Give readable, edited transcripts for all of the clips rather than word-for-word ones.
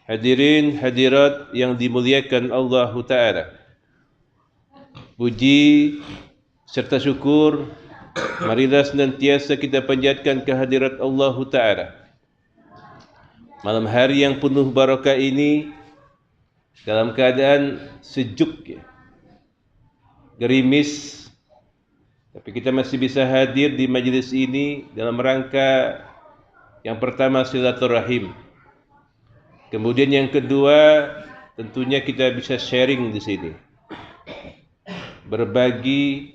Hadirin hadirat yang dimuliakan Allah Ta'ala, puji serta syukur marilah senantiasa kita panjatkan kehadirat Allah Ta'ala. Malam hari yang penuh barakah ini dalam keadaan sejuk, gerimis, tapi kita masih bisa hadir di majlis ini dalam rangka yang pertama silaturahim. Kemudian yang kedua, tentunya kita bisa sharing di sini, berbagi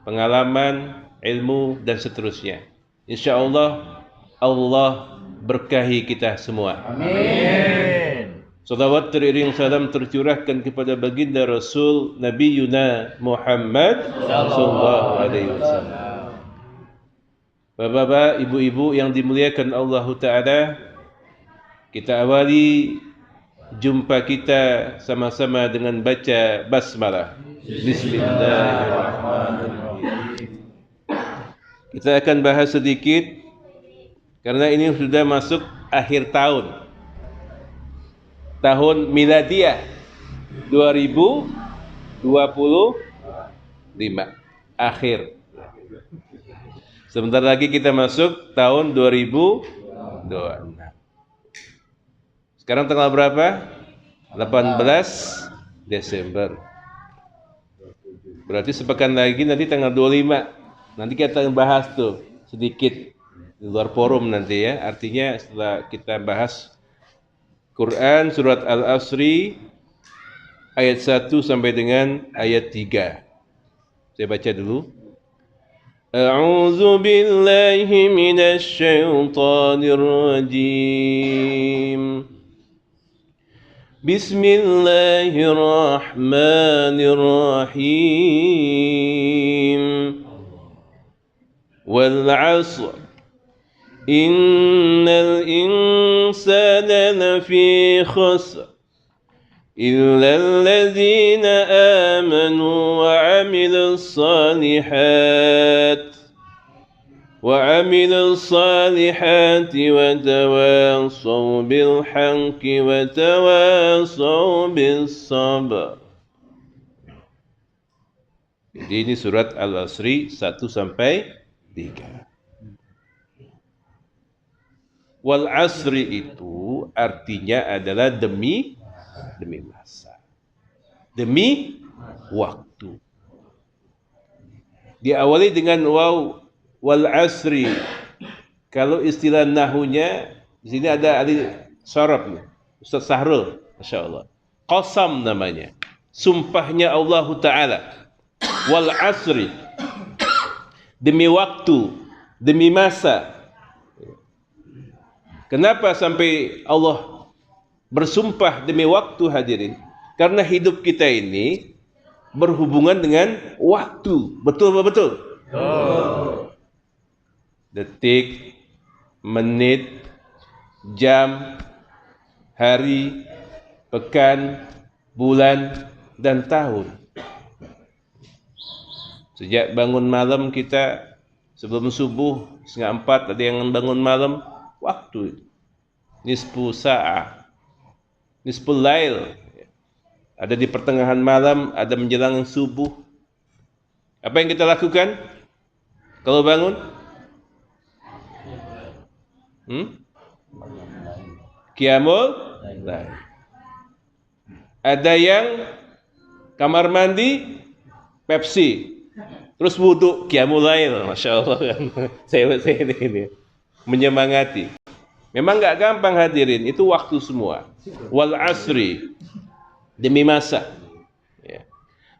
pengalaman, ilmu dan seterusnya. Insya Allah, Allah berkahi kita semua. Amin. Salawat teriring salam tercurahkan kepada baginda Rasul Nabi Yuna Muhammad sallallahu alaihi wasallam. Bapak-bapak, ibu-ibu yang dimuliakan Allah Ta'ala, kita awali jumpa kita sama-sama dengan baca basmalah. Bismillahirrahmanirrahim. Kita akan bahas sedikit karena ini sudah masuk akhir tahun. Tahun miladiah 2025 akhir. Sebentar lagi kita masuk tahun 2026. Sekarang tanggal berapa? 18 Desember. Berarti sepekan lagi nanti tanggal 25. Nanti kita akan bahas tuh sedikit di luar forum nanti ya. Artinya setelah kita bahas Quran surat Al-Asri ayat 1 sampai dengan ayat 3. Saya baca dulu. A'udzu billahi minasy syaithanir rajim. Bismillahirrahmanirrahim. Wal 'asr innal insana lafi khusr إلا الذين آمنوا وعملوا الصالحات وتواصوا بالحق وتواصوا بالصبر. Jadi ini surat Al-Asri 1 sampai 3. Wal asri itu artinya adalah demi masa, demi waktu. Diawali dengan waw wal asri. Kalau istilah nahunya di sini ada ahli syaraf nih, Ustaz Sahrul, masyaallah. Qasam namanya, sumpahnya Allah Ta'ala. Wal asri, demi waktu, demi masa. Kenapa sampai Allah bersumpah demi waktu, hadirin? Karena hidup kita ini berhubungan dengan waktu. Betul apa betul? Betul. Detik, menit, jam, hari, pekan, bulan, dan tahun. Sejak bangun malam kita, sebelum subuh, 3:30 ada yang bangun malam, waktu. Nisfu sa'ah, nisful lail, ada di pertengahan malam, ada menjelang subuh. Apa yang kita lakukan kalau bangun? Qiyamul lail. Ada yang kamar mandi, Pepsi, terus wudhu, qiyamul lail, masya Allah kan. saya ini menyemangati. Memang nggak gampang, hadirin, itu waktu semua. Wal asri, demi masa, ya.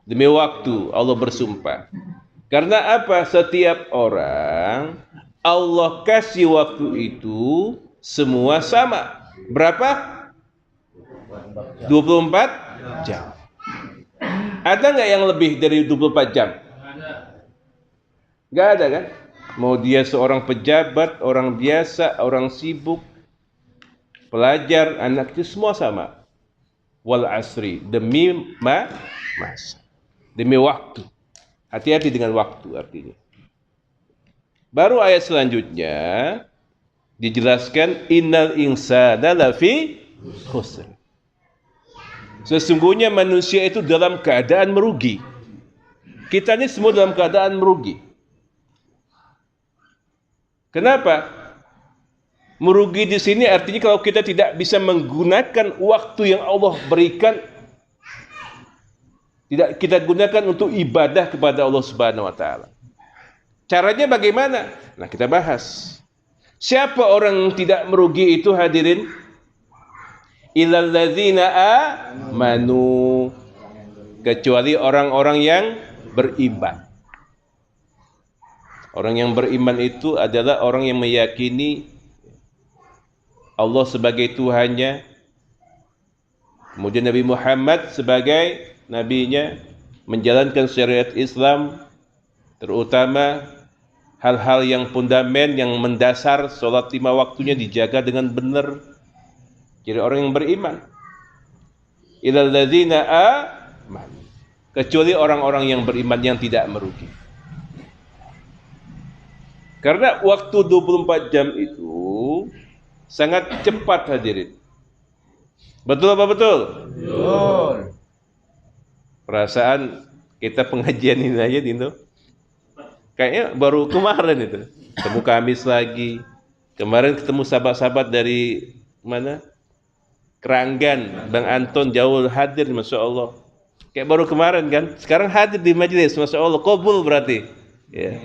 Demi waktu Allah bersumpah. Karena apa? Setiap orang Allah kasih waktu itu semua sama. Berapa? 24 jam. Ada nggak yang lebih dari 24 jam? Nggak ada kan? Mau dia seorang pejabat, orang biasa, orang sibuk, pelajar, anak itu semua sama. Wal asri, demi masa, demi waktu. Hati-hati dengan waktu artinya. Baru ayat selanjutnya dijelaskan innal insana lafi khusr. Sesungguhnya manusia itu dalam keadaan merugi. Kita ini semua dalam keadaan merugi. Kenapa? Merugi di sini artinya kalau kita tidak bisa menggunakan waktu yang Allah berikan, tidak kita gunakan untuk ibadah kepada Allah Subhanahu wa taala. Caranya bagaimana? Nah, kita bahas. Siapa orang yang tidak merugi itu, hadirin? Illal ladzina amanu, kecuali orang-orang yang beriman. Orang yang beriman itu adalah orang yang meyakini Allah sebagai Tuhannya, kemudian Nabi Muhammad sebagai nabinya, menjalankan syariat Islam, terutama hal-hal yang fundament, yang mendasar, sholat 5 waktunya dijaga dengan benar. Jadi orang yang beriman. Illal ladzina amanu, kecuali orang-orang yang beriman yang tidak merugi. Karena waktu 24 jam itu sangat cepat, hadirin. Betul apa betul? Betul. Perasaan kita pengajian ini aja, Dino, kayaknya baru kemarin itu. Ketemu Kamis lagi. Kemarin ketemu sahabat-sahabat dari mana? Keranggan, Bang Anton jauh hadir, Masya Allah. Kayak baru kemarin kan. Sekarang hadir di majelis, Masya Allah. Qabul berarti. Ya.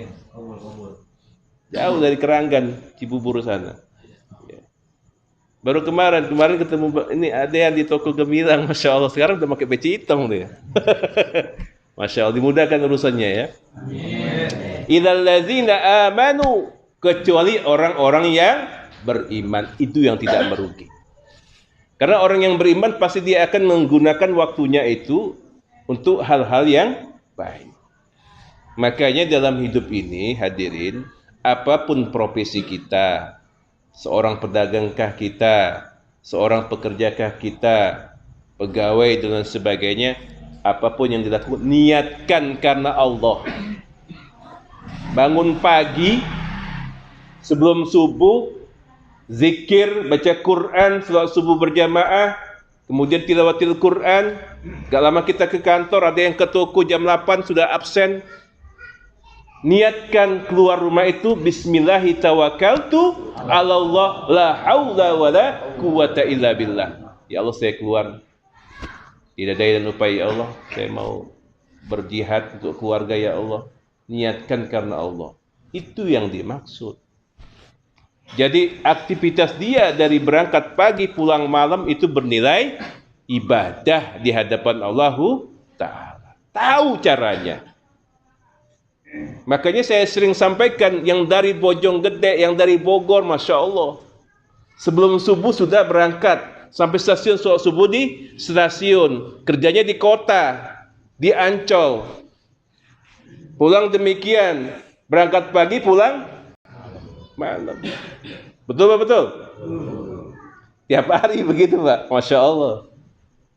Jauh dari Keranggan, Cibubur sana. Ya. Baru kemarin ketemu, ini ada yang di toko Gemilang, Masya Allah. Sekarang udah pakai peci hitam dia. Masya Allah, dimudahkan urusannya ya. Illal ladzina amanu, kecuali orang-orang yang beriman, itu yang tidak merugi. Karena orang yang beriman pasti dia akan menggunakan waktunya itu untuk hal-hal yang baik. Makanya dalam hidup ini, hadirin, apapun profesi kita, seorang pedagangkah kita, seorang pekerjakah kita, pegawai dan sebagainya, apapun yang dilakukan, niatkan karena Allah. Bangun pagi, sebelum subuh, zikir, baca Quran, salat subuh berjamaah, kemudian tilawatil Quran. Gak lama kita ke kantor, ada yang ke toko jam 8 sudah absen. Niatkan keluar rumah itu, bismillahi tawakkaltu ala Allah, la haula wa la quwata illa billah. Ya Allah, saya keluar tidak daya dan upaya, ya Allah, saya mau berjihad untuk keluarga, ya Allah. Niatkan karena Allah. Itu yang dimaksud. Jadi aktivitas dia dari berangkat pagi pulang malam itu bernilai ibadah di hadapan Allah Ta'ala. Tahu caranya. Makanya saya sering sampaikan, yang dari Bojonggede, yang dari Bogor, Masya Allah, sebelum subuh sudah berangkat sampai stasiun, sholat subuh di stasiun, kerjanya di kota, di Ancol. Pulang demikian, berangkat pagi pulang malam. Betul Pak, betul? Tiap hari begitu Pak, Masya Allah.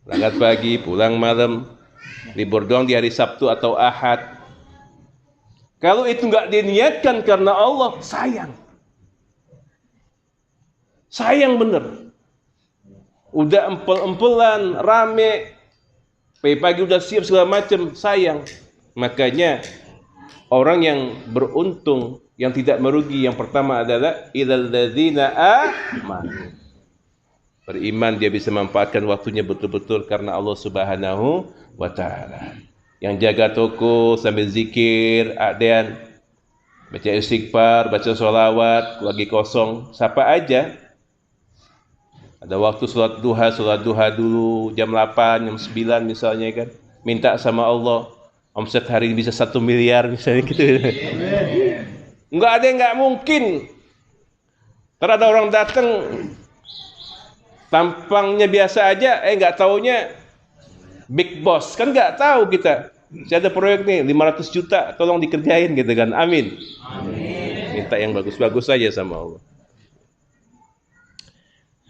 Berangkat pagi, pulang malam, libur doang di hari Sabtu atau Ahad. Kalau itu nggak diniatkan karena Allah, sayang. Sayang bener. Udah empel-empelan, rame, pagi udah siap segala macam, sayang. Makanya orang yang beruntung, yang tidak merugi, yang pertama adalah illal ladzina amanu. Beriman, dia bisa memanfaatkan waktunya betul-betul karena Allah Subhanahu wa Ta'ala. Yang jaga toko sambil zikir, adean, baca istighfar, baca sholawat, lagi kosong, siapa aja. Ada waktu sholat duha dulu, jam 8, jam 9 misalnya kan. Minta sama Allah, omset hari ini bisa 1 miliar misalnya gitu. Enggak ada yang enggak mungkin. Ntar ada orang datang, tampangnya biasa aja, enggak taunya big boss, kan nggak tahu kita. Saya ada proyek nih 500 juta, tolong dikerjain gitu kan. Amin. Amin. Minta yang bagus-bagus saja sama Allah.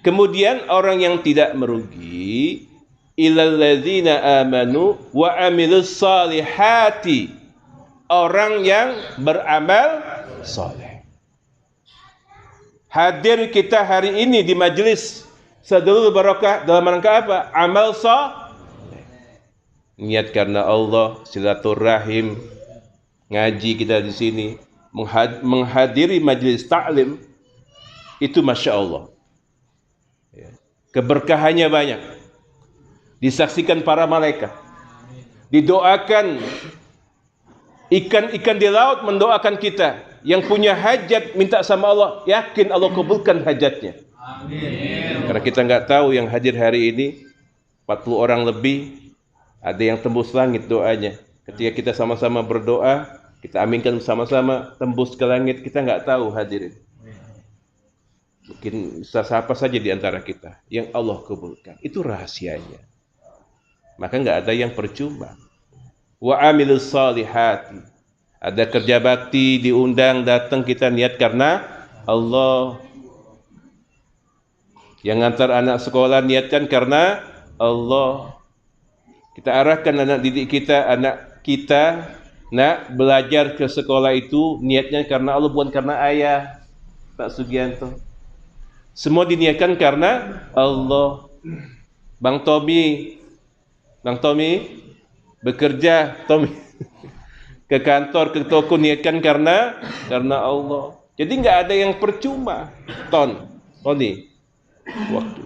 Kemudian orang yang tidak merugi, illal ladzina amanu wa amilus salihati, orang yang beramal saleh. Hadir kita hari ini di majelis Sadaqul barakah dalam rangka apa? Amal niat karena Allah, silaturahim, ngaji kita di sini, menghadiri majelis taklim, itu masya Allah. Keberkahannya banyak. Disaksikan para malaikat. Didoakan ikan-ikan di laut mendoakan kita. Yang punya hajat minta sama Allah, yakin Allah kabulkan hajatnya. Amin. Karena kita nggak tahu yang hadir hari ini 40 orang lebih, ada yang tembus langit doanya. Ketika kita sama-sama berdoa, kita aminkan sama-sama tembus ke langit, kita nggak tahu hadirin. Mungkin siapa saja di antara kita yang Allah kabulkan. Itu rahasianya. Maka nggak ada yang percuma. Wa amilus salihati. Ada kerja bakti, diundang, datang, kita niat karena Allah. Yang ngantar anak sekolah niatkan karena Allah. Kita arahkan anak didik kita, anak kita nak belajar ke sekolah itu niatnya karena Allah, bukan karena ayah. Pak Sugianto. Semua diniatkan karena Allah. Bang Tommy bekerja, Tommy ke kantor, ke toko, niatkan karena Allah. Jadi nggak ada yang percuma. Tony, waktu.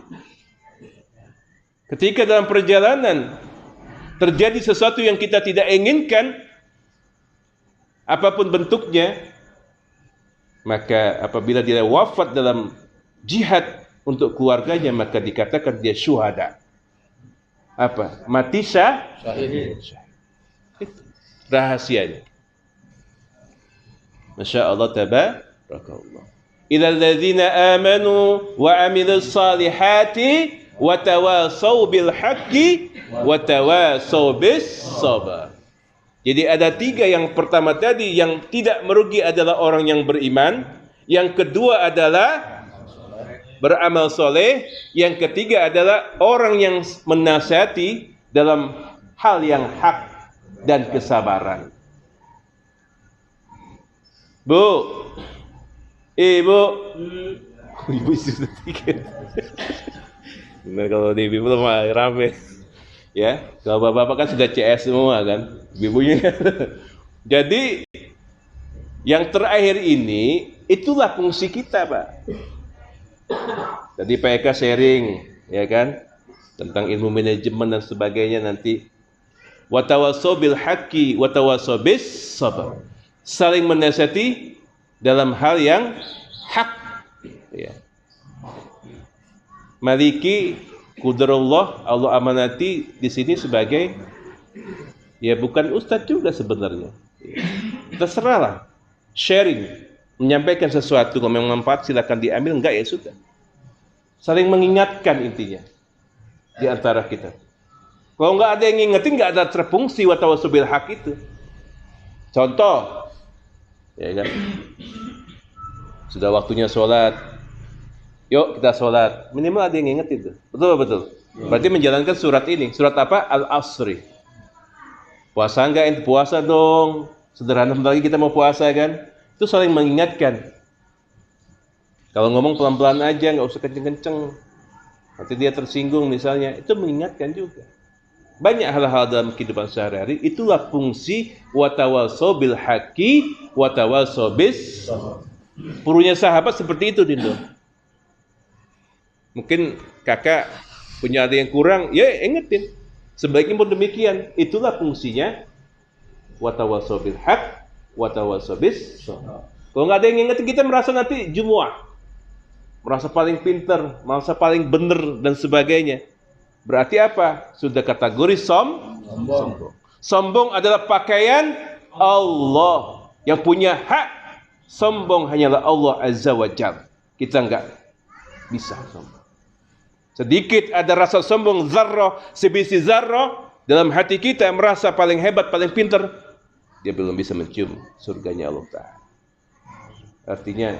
Ketika dalam perjalanan terjadi sesuatu yang kita tidak inginkan, apapun bentuknya, maka apabila dia wafat dalam jihad untuk keluarganya, maka dikatakan dia syuhada. Apa? Mati syahid. Itu rahasianya. Masya Allah, tabarakallah. Ilal ladzina amanu wa amilus salihati wa tawasaw bil haqqi wa tawasaw bis sabr. Jadi ada 3 yang pertama tadi, yang tidak merugi adalah orang yang beriman, yang kedua adalah beramal soleh, yang ketiga adalah orang yang menasihati dalam hal yang hak dan kesabaran. Bu, Ibu sudah 3. Benar, kalau di ibu mah rame. Ya, kalau bapak-bapak kan sudah CS semua kan, ibunya. Jadi yang terakhir ini, itulah fungsi kita, Pak. Tadi PK sharing, ya kan, tentang ilmu manajemen dan sebagainya nanti. Wa tawassaw bil haqqi wa tawassaw bis sabr. Saling menasihati dalam hal yang hak. Ya. Maliki Qudrallah, Allah amanati di sini sebagai, ya bukan ustadz juga sebenarnya. Terserahlah, sharing, menyampaikan sesuatu, kalau memang manfaat silakan diambil, enggak ya sudah. Saling mengingatkan intinya di antara kita. Kalau enggak ada yang ngingetin, enggak ada terfungsi wa tawassaw bil haq itu. Contoh, ya kan, sudah waktunya sholat. Yuk kita sholat, minimal ada yang ngingetin tuh. Betul. Berarti menjalankan surat ini. Surat apa? Al-Asri. Puasa enggak? Puasa dong. Sederhana, sebentar lagi kita mau puasa kan. Itu saling mengingatkan. Kalau ngomong pelan-pelan aja, nggak usah kenceng-kenceng. Nanti dia tersinggung misalnya. Itu mengingatkan juga. Banyak hal-hal dalam kehidupan sehari-hari. Itulah fungsi wa tawassaw bil haqqi wa tawassaw bis. Purunya sahabat seperti itu, Dindo. Mungkin kakak punya ada yang kurang, ya ingetin. Sebaiknya pun demikian. Itulah fungsinya wa tawassaw bil haqq wa tawassaw bis. Kalau nggak ada yang ingetin, kita merasa nanti jumuah, merasa paling pinter, merasa paling bener dan sebagainya. Berarti apa? Sudah kategori sombong. Sombong adalah pakaian Allah. Yang punya hak sombong hanyalah Allah Azza wa Jalla. Kita nggak bisa sombong. Sedikit ada rasa sombong, zarrah, sebiji zarrah dalam hati kita, merasa paling hebat, paling pintar, dia belum bisa mencium surganya Allah Ta'ala. Artinya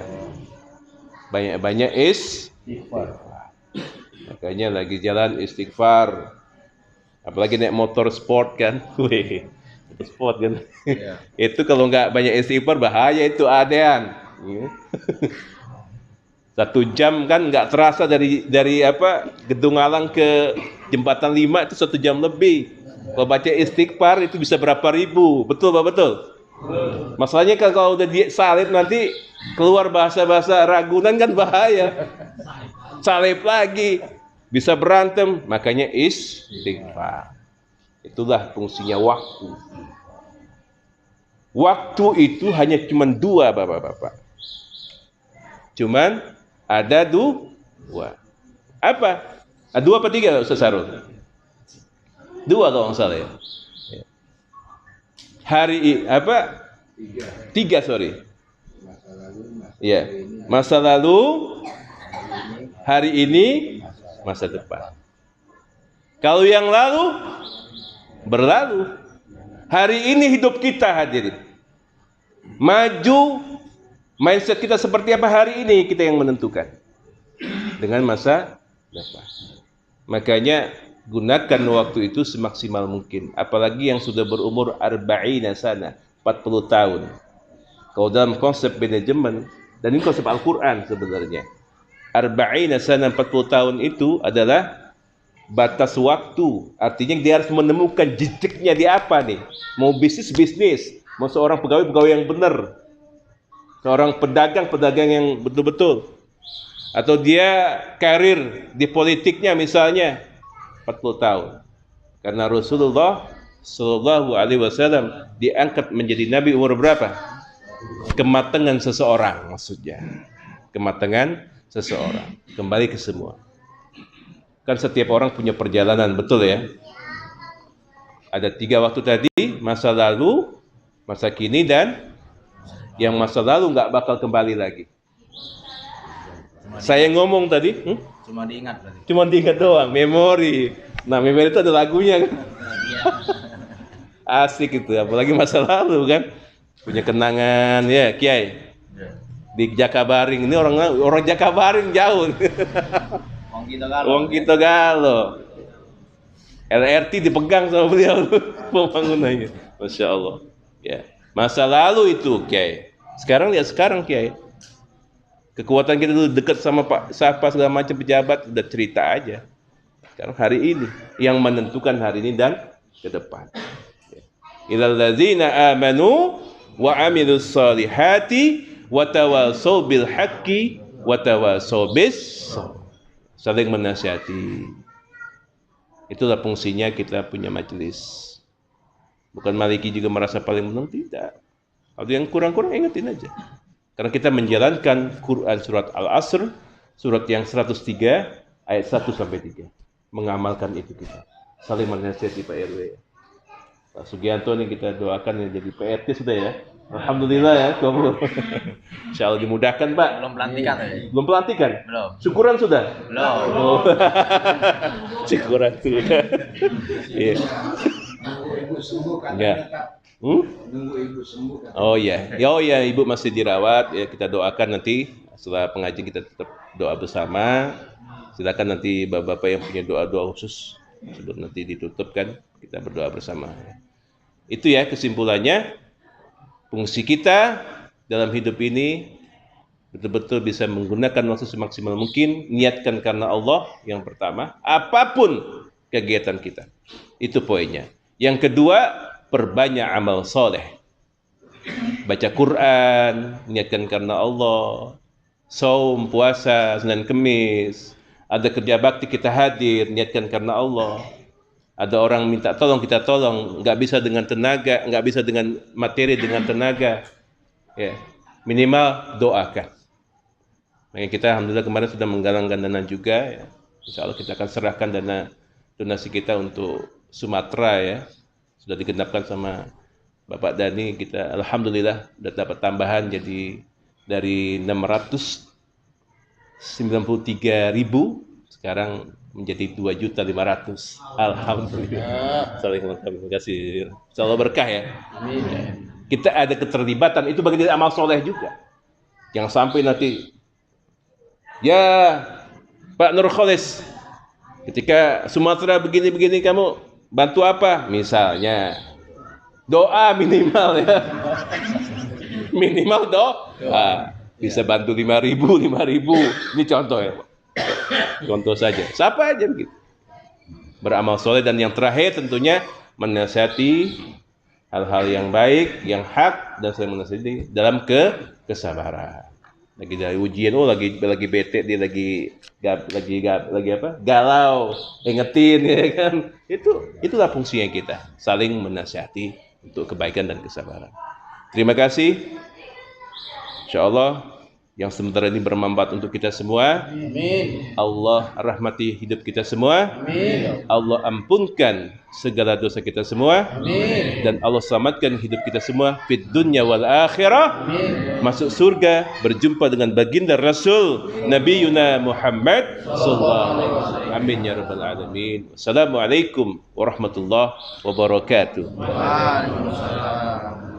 banyak-banyak istighfar. Makanya lagi jalan istighfar. Apalagi naik motor sport kan. Wih, sport kan. Itu kalau nggak banyak istighfar bahaya itu adean. 1 jam kan nggak terasa dari apa Gedung Alang ke Jembatan 5 itu 1 jam lebih. Kalau baca istighfar itu bisa berapa ribu, betul Pak? Betul. Masalahnya kalau udah salib nanti keluar bahasa-bahasa Ragunan kan bahaya. Salib lagi, bisa berantem, makanya istighfar. Itulah fungsinya waktu. Waktu itu hanya cuma 2 Bapak-bapak. Cuman ada 2. Apa? 2 apa 3 Ustaz Sarul? 2 kalau nggak salah ya. Hari apa? 3 sorry. Ya, masa lalu, hari ini, masa depan. Kalau yang lalu berlalu. Hari ini hidup kita hadirin. Maju, mindset kita seperti apa hari ini kita yang menentukan. Dengan masa depan. Makanya gunakan waktu itu semaksimal mungkin. Apalagi yang sudah berumur arba'ina sana, 40 tahun. Kalau dalam konsep manajemen, dan ini konsep Al-Quran sebenarnya. Arba'ina sana 40 tahun itu adalah batas waktu. Artinya dia harus menemukan jejaknya di apa nih. Mau bisnis, mau seorang pegawai yang benar, seorang pedagang yang betul-betul, atau dia karir di politiknya misalnya 40 tahun. Karena Rasulullah Shallallahu Alaihi Wasallam diangkat menjadi nabi umur berapa? Kematangan seseorang, maksudnya kematangan seseorang. Kembali ke semua. Kan setiap orang punya perjalanan, betul ya? Ada 3 waktu tadi, masa lalu, masa kini, dan yang masa lalu nggak bakal kembali lagi. Saya ngomong tadi, Cuma diingat berarti. cuma diingat doang, memori. Nah, memori itu ada lagunya kan? Asik itu, apalagi masa lalu kan? Punya kenangan ya, Kiai. Di Jakabaring, ini orang Jakabaring jauh. Wong kita galo. LRT dipegang sama beliau pembangunannya. Masya Allah. Ya. Masa lalu itu Kiai. Sekarang lihat sekarang Kiai. Kekuatan kita dulu dekat sama Pak siapa segala macam pejabat udah cerita aja. Sekarang hari ini yang menentukan hari ini dan ke depan. Ilal ladzina amanu wa amilus solihati wa tawassaw bil haqqi wa tawassaw bis sabr. Saling menasihati. Itulah fungsinya kita punya majelis. Bukan Maliki juga merasa paling menang, tidak. Kalau yang kurang-kurang ingetin aja. Karena kita menjalankan Quran surat Al-Asr, surat yang 103 ayat 1 sampai 3. Mengamalkan itu kita. Saling menasihati Pak RW. Pak Sugianto nih kita doakan yang jadi PRT sudah ya. Alhamdulillah ya, insya Allah dimudahkan Pak. Belum pelantikan ya? Belum pelantikan? Belum. Syukuran sudah? Belum. Oh. Syukuran sudah. Iya. Ibu sembuh kan? Ya. Nunggu ibu sembuh kan? Oh iya. Oh iya, ibu masih dirawat. Ya, kita doakan nanti setelah pengajian kita tetap doa bersama. Silakan nanti bapak-bapak yang punya doa-doa khusus sebelum nanti ditutup kan kita berdoa bersama. Itu ya kesimpulannya. Fungsi kita dalam hidup ini betul-betul bisa menggunakan waktu semaksimal mungkin, niatkan karena Allah yang pertama, apapun kegiatan kita. Itu poinnya. Yang kedua, perbanyak amal soleh. Baca Quran, niatkan karena Allah. Saum, puasa, Senin Kemis. Ada kerja bakti kita hadir, niatkan karena Allah. Ada orang minta tolong, kita tolong. Nggak bisa dengan tenaga, nggak bisa dengan materi, dengan tenaga. Ya, minimal doakan. Makanya kita alhamdulillah kemarin sudah menggalangkan dana juga. Ya. Insya Allah kita akan serahkan dana donasi kita untuk Sumatera ya. Sudah digenapkan sama Bapak Dani. Kita alhamdulillah sudah dapat tambahan jadi dari 693.000 sekarang menjadi 2.500.000. Alhamdulillah. Saling lengkap. Terima kasih. Insyaallah berkah ya. Amin. Kita ada keterlibatan itu bagian dari amal soleh juga. Jangan sampai nanti ya Pak Nurkholis ketika Sumatera begini-begini kamu bantu apa? Misalnya doa minimal ya. Minimal doa. bisa bantu 5.000. Ini contoh ya, Pak. Contoh saja. Siapa aja begitu. Beramal soleh, dan yang terakhir tentunya menasihati hal-hal yang baik, yang hak, dan sering menasihati dalam kesabaran. Lagi dari ujian, lagi bete, dia lagi apa? Galau, ingetin ya kan. Itulah fungsinya kita, saling menasihati untuk kebaikan dan kesabaran. Terima kasih. Insyaallah yang sementara ini bermanfaat untuk kita semua. Amin. Allah rahmati hidup kita semua. Amin. Allah ampunkan segala dosa kita semua. Amin. Dan Allah selamatkan hidup kita semua fid dunya wal akhirah. Amin. Masuk surga, berjumpa dengan baginda Rasul Nabi Yuna Muhammad sallallahu alaihi wasallam. Amin ya rabbal alamin. Assalamualaikum warahmatullahi wabarakatuh. Waalaikumsalam.